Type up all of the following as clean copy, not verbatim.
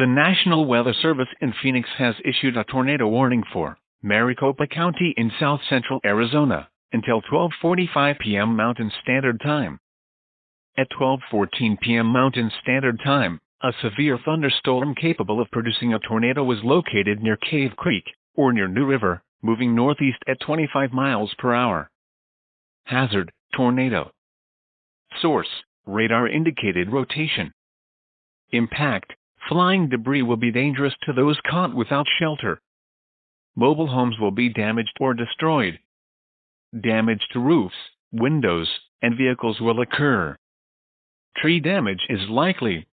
The National Weather Service in Phoenix has issued a tornado warning for Maricopa County in south-central Arizona until 12:45 p.m. Mountain Standard Time. At 12:14 p.m. Mountain Standard Time, a severe thunderstorm capable of producing a tornado was located near Cave Creek, or near New River, moving northeast at 25 miles per hour. Hazard: tornado. Source: radar indicated rotation. Impact: flying debris will be dangerous to those caught without shelter. Mobile homes will be damaged or destroyed. Damage to roofs, windows, and vehicles will occur. Tree damage is likely.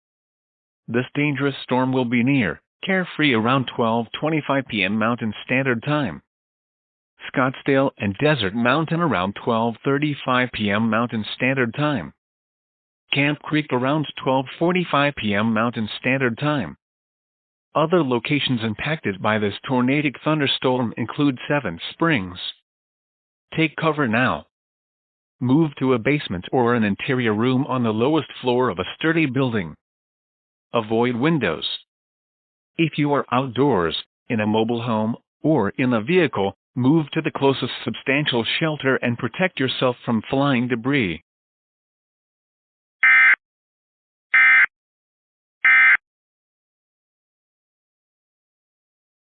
This dangerous storm will be near Carefree around 12:25 p.m. Mountain Standard Time. Scottsdale and Desert Mountain around 12:35 p.m. Mountain Standard Time. Camp Creek around 12:45 p.m. Mountain Standard Time. Other locations impacted by this tornadic thunderstorm include Seven Springs. Take cover now. Move to a basement or an interior room on the lowest floor of a sturdy building. Avoid windows. If you are outdoors, in a mobile home, or in a vehicle, move to the closest substantial shelter and protect yourself from flying debris.